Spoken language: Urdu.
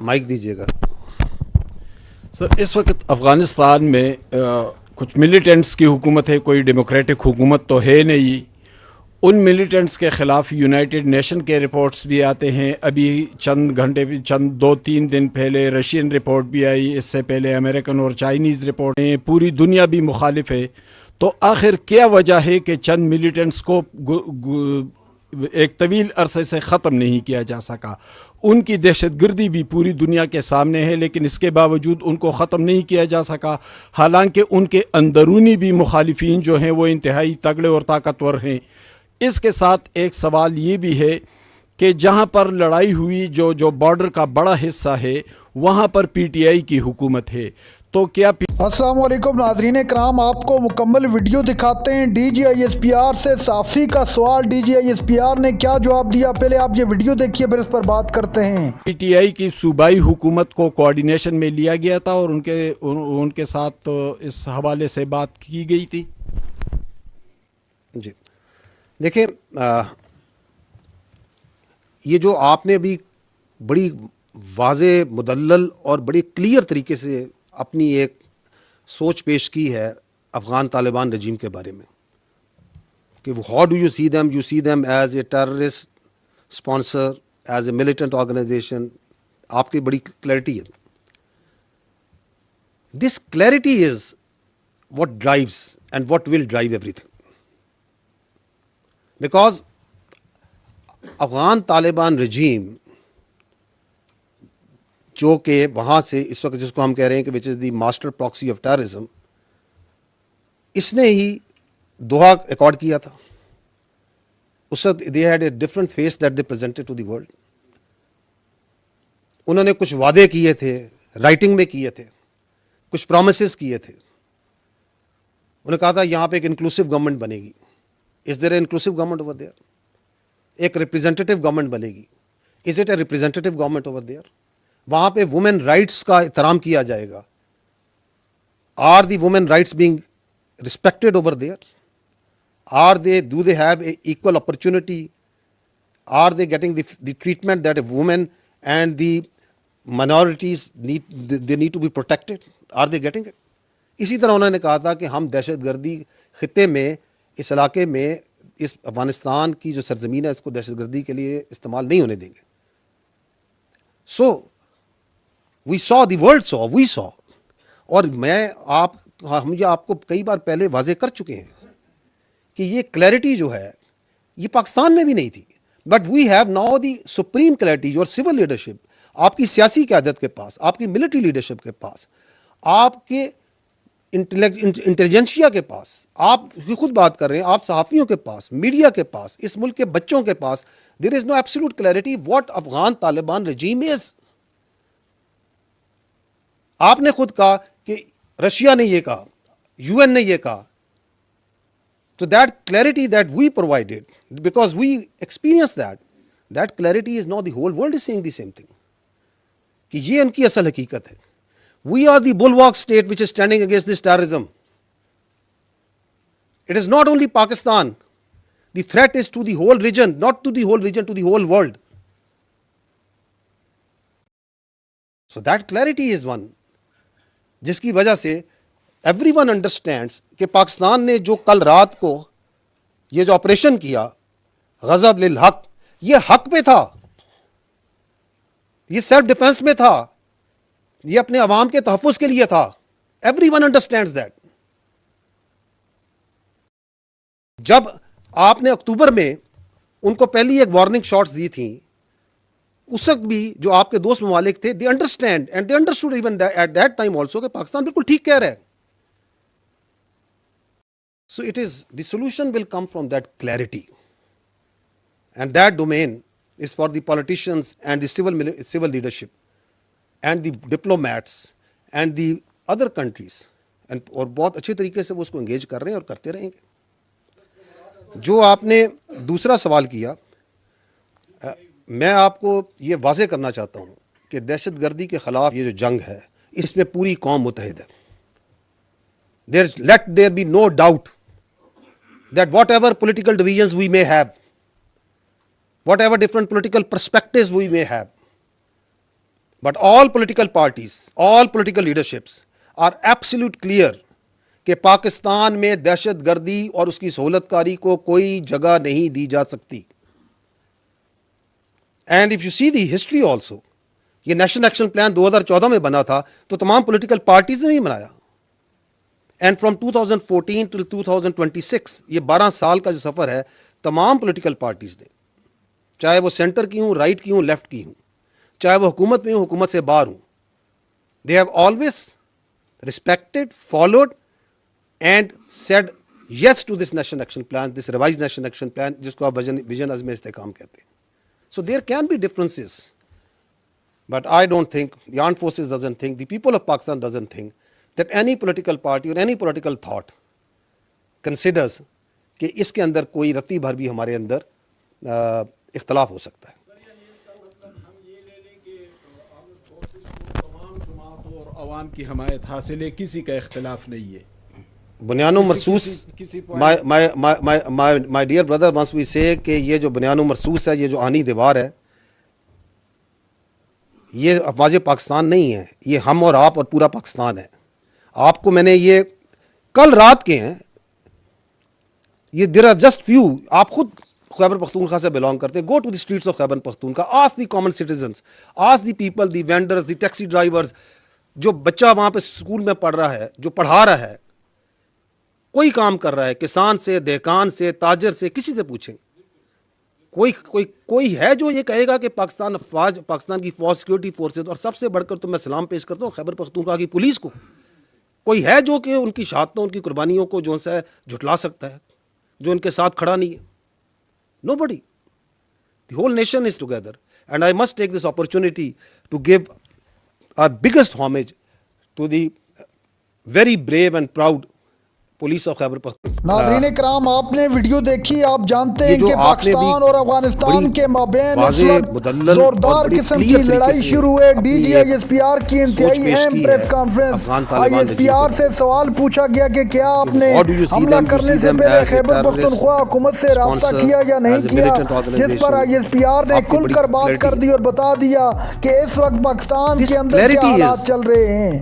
مائک دیجیے گا سر. اس وقت افغانستان میں کچھ ملیٹنٹس کی حکومت ہے, کوئی ڈیموکریٹک حکومت تو ہے نہیں. ان ملیٹنٹس کے خلاف یونائٹڈ نیشن کے رپورٹس بھی آتے ہیں. ابھی چند گھنٹے چند 2-3 دن پہلے رشین رپورٹ بھی آئی, اس سے پہلے امریکن اور چائنیز رپورٹ ہیں. پوری دنیا بھی مخالف ہے. تو آخر کیا وجہ ہے کہ چند ملیٹنٹس کو ایک طویل عرصے سے ختم نہیں کیا جا سکا؟ ان کی دہشت گردی بھی پوری دنیا کے سامنے ہے, لیکن اس کے باوجود ان کو ختم نہیں کیا جا سکا, حالانکہ ان کے اندرونی بھی مخالفین جو ہیں وہ انتہائی تگڑے اور طاقتور ہیں. اس کے ساتھ ایک سوال یہ بھی ہے کہ جہاں پر لڑائی ہوئی, جو بارڈر کا بڑا حصہ ہے, وہاں پر پی ٹی آئی کی حکومت ہے. تو کیا السلام علیکم ناظرین کرام, آپ کو مکمل ویڈیو دکھاتے ہیں. D G I S P R سے صحافی کا سوال, D G I S P R نے کیا جواب دیا, پہلے آپ یہ ویڈیو دیکھیے پھر اس پر بات کرتے ہیں. پی ٹی آئی کی صوبائی حکومت کو کوارڈینیشن میں لیا گیا تھا اور ان کے ساتھ اس حوالے سے بات کی گئی تھی. جی دیکھیں, یہ جو آپ نے ابھی بڑی واضح, مدلل اور بڑی کلیئر طریقے سے اپنی ایک سوچ پیش کی ہے افغان طالبان رجیم کے بارے میں کہ how do you see them as a terrorist sponsor, as a militant organization. آپ کی بڑی کلیئرٹی ہے. This clarity is what drives and what will drive everything, because Afghan Taliban regime جو کہ وہاں سے اس وقت جس کو ہم کہہ رہے ہیں کہ which is the master proxy of terrorism, اس نے ہی دوحہ ایکارڈ کیا تھا. اس وقت they had a different face that they presented to the world. انہوں نے کچھ وعدے کیے تھے, رائٹنگ میں کیے تھے, کچھ پرومسز کیے تھے. انہوں نے کہا تھا یہاں پہ ایک انکلوسیو گورنمنٹ بنے گی. Is there a inclusive government over there? ایک ریپرزینٹیو گورنمنٹ بنے گی. Is it a representative government over there? وہاں پہ وومن رائٹس کا احترام کیا جائے گا. Are the women rights being respected over there? do they have a equal opportunity? Are they getting the treatment that a woman and the minorities need to be protected? Are they getting it? اسی طرح انہوں نے کہا تھا کہ ہم دہشت گردی خطے میں, اس علاقے میں, اس افغانستان کی جو سرزمین ہے اس کو دہشت گردی کے لیے استعمال نہیں ہونے دیں گے. سو وی سو, دی ورلڈ سو, وی سو. اور ہم یہ آپ کو کئی بار پہلے واضح کر چکے ہیں کہ یہ کلیئرٹی جو ہے یہ پاکستان میں بھی نہیں تھی. But we have now the supreme clarity. Your civil leadership, آپ کی سیاسی قیادت کے پاس, آپ کی ملٹری لیڈرشپ کے پاس, آپ کے انٹیلیجنسیا کے پاس, آپ خود بات کر رہے ہیں, آپ صحافیوں کے پاس, میڈیا کے پاس, اس ملک کے بچوں کے پاس, there is no absolute clarity what Afghan Taliban regime is. آپ نے خود کہا کہ رشیا نے یہ کہا, یو این نے یہ کہا. So that clarity that we provided, because we experienced that clarity is now the whole world is saying the same thing. کہ یہ ان کی اصل حقیقت ہے. We are the bulwark state which is standing against this terrorism. It is not only Pakistan. The threat is to the whole region, not to the whole region, to the whole world. So that clarity is one. جس کی وجہ سے ایوری ون انڈرسٹینڈس کہ پاکستان نے جو کل رات کو یہ جو آپریشن کیا غضب للحق, یہ حق پہ تھا, یہ سیلف ڈیفenس میں تھا, یہ اپنے عوام کے تحفظ کے لیے تھا. Every one understands that. جب آپ نے اکتوبر میں ان کو پہلی ایک وارننگ شاٹس دی تھیں, اس وقت بھی جو آپ کے دوست ممالک تھے, they understand and they understood even at that time also کہ پاکستان بالکل ٹھیک کہہ رہا ہے. So it is, the solution will come from that clarity, and that domain is for the politicians and the civil leadership and the diplomats and the other countries, and اور بہت اچھے طریقے سے وہ اس کو انگیج کر رہے ہیں اور کرتے رہیں گے. جو آپ نے دوسرا سوال کیا, میں آپ کو یہ واضح کرنا چاہتا ہوں کہ دہشت گردی کے خلاف یہ جو جنگ ہے اس میں پوری قوم متحد ہے. Let there be no doubt that whatever political divisions we may have, whatever different political perspectives we may have, But all political parties, all political leaderships are absolute clear کہ پاکستان میں دہشت گردی اور اس کی سہولت کاری کو کوئی جگہ نہیں دی جا سکتی. And if you see the history also, یہ نیشنل ایکشن پلان 2014 میں بنا تھا تو تمام پولیٹیکل پارٹیز نے نہیں بنایا. اینڈ فرام 2014 ٹو 2026 یہ 12 سال کا جو سفر ہے, تمام پولیٹیکل پارٹیز نے, چاہے وہ سینٹر کی ہوں, رائٹ کی ہوں, لیفٹ کی ہوں, چاہے وہ حکومت میں ہوں, حکومت سے باہر ہوں, they have always respected, followed and said yes to this national action plan, this revised national action plan, جس کو آپ vision عزم استحکام کہتے ہیں. So there can be differences, but I don't think, the armed forces doesn't think, the people of Pakistan doesn't think that any political party or any political thought considers کہ اس کے اندر کوئی رتی بھر بھی ہمارے اندر اختلاف ہو سکتا ہے. عوام کی حمایت حاصل ہے, کسی کا اختلاف نہیں ہے. بنیان و مرصوص, my dear brother, once we say کہ یہ جو بنیان و مرصوص ہے, یہ جو آہنی دیوار ہے, یہ افواج پاکستان نہیں ہے, یہ ہم اور آپ اور پورا پاکستان ہے. آپ کو میں نے یہ کل رات کے ہیں, یہ there are just few, آپ خود خیبر پختونخوا سے belong کرتے ہیں, go to the streets of Khyber Pakhtunkhwa, ask the common citizens, ask the people, the vendors, the taxi drivers, جو بچہ وہاں پہ اسکول میں پڑھ رہا ہے, جو پڑھا رہا ہے, کوئی کام کر رہا ہے, کسان سے, دہقان سے, تاجر سے, کسی سے پوچھیں, کوئی ہے جو یہ کہے گا کہ پاکستان کی فوج, سیکورٹی فورسز, اور سب سے بڑھ کر تو میں سلام پیش کرتا ہوں خیبر پختونخوا کی پولیس کو, کوئی ہے جو کہ ان کی شہادتوں, ان کی قربانیوں کو جو ہے جھٹلا سکتا ہے, جو ان کے ساتھ کھڑا نہیں ہے؟ Nobody. The whole nation is together, and I must take this opportunity to give our biggest homage to the very brave and proud police of Khyber Pakhtunkhwa. ناظرین کرام, آپ نے ویڈیو دیکھی, آپ جانتے ہیں کہ پاکستان اور افغانستان کے مابین اس وقت زوردار قسم کی لڑائی شروع ہے. D G I S P R کی انتہائی اہم press conference, I S P R سے سوال پوچھا گیا کہ کیا آپ نے حملہ کرنے سے پہلے خیبر پختونخوا حکومت سے رابطہ کیا یا نہیں کیا, جس پر آئی ایس پی آر نے کھل کر بات کر دی اور بتا دیا کہ اس وقت پاکستان کے اندر کیا حالات چل رہے ہیں.